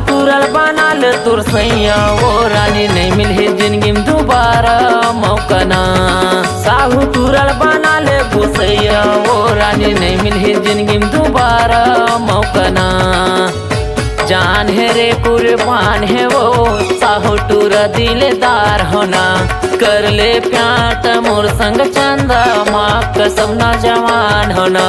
तुरल बनाल तुर सैया वो रानी नहीं मिली जिंदगी में दोबारा मौकना। साहू तुरल बनाल गोसैया वो रानी नहीं मिली जिंदगी में दोबारा मौकना। जान है रे कुर्बान है वो साहू टूर दिलदार होना। कर ले प्यार त मोर संग चंदा माँ कसम ना जवान होना।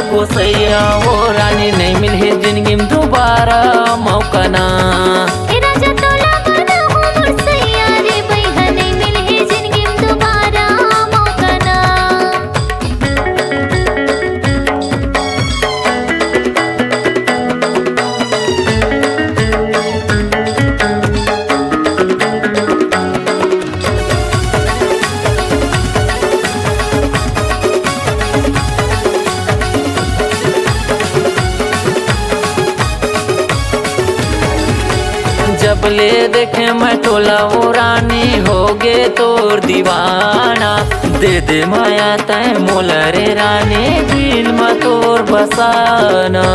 गोसैया वो रानी नहीं मिली जिंदगी में दोबारा मौकना। जब ले देखे मैं टोला वो रानी हो गे तोर दीवाना। दे दे माया तय मोला रे रानी दिल में तोर बसाना।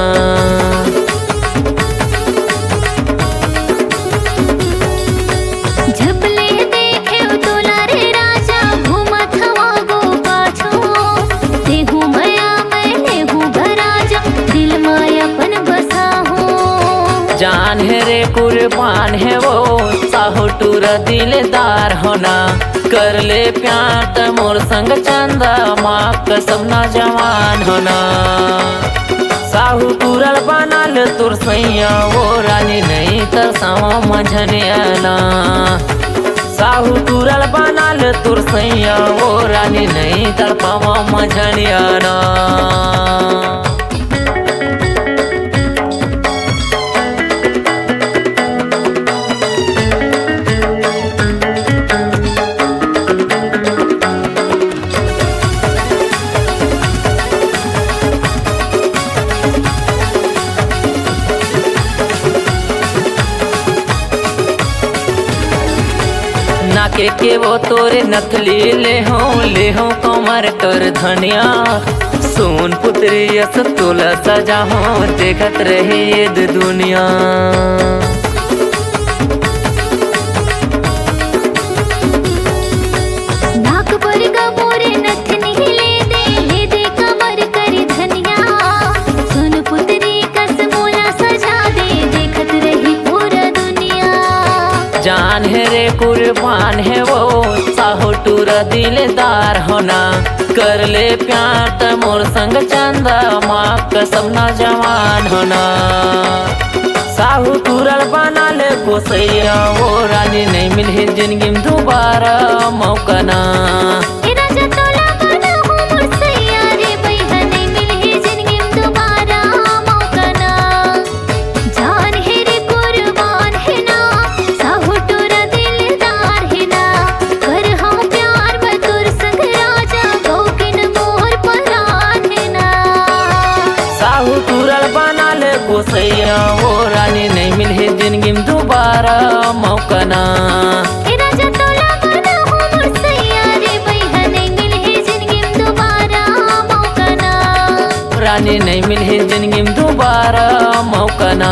जब ले देखे तोला रे राजा घूमत हवा गो पाछो। देहू माया मैं लेहू भराजा दिल माया पन बसा हो। जान है रे कुर्बान है वो साहू टूर दिलदार होना। कर ले प्यार त मोर संग चंदा माँ कसम ना जवान होना। साहू टूरल बनाल तुर सैया वो रानी नहीं तरसावा मझनियाना। साहू टूरल बनाल तुर सैया वो रानी नहीं तड़पावा मझनियाना। नाके के वो तोरे नथली ले हो कमर तोर धनिया। सोन पुत्री यस तोला सजा हो देखत रहे ये दुनिया। नाक पर गबोरे नथनी ले दे कमर करी धनिया। सोन पुत्री कस मोला सजा दे देखत रही पूरा दुनिया। जान है रे कुर्बान है वो साहू टूर दिलदार होना। कर ले प्यार त मोर संग चंदा माँ कसम ना जवान होना। साहू टूरल बनाल गोसैया वो रानी नहीं मिली जिंदगी में दोबारा मौकना। गोसैया वो रानी नहीं मिली जिंदगी में दोबारा मौकना। रानी नहीं मिली जिंदगी में दोबारा मौकना।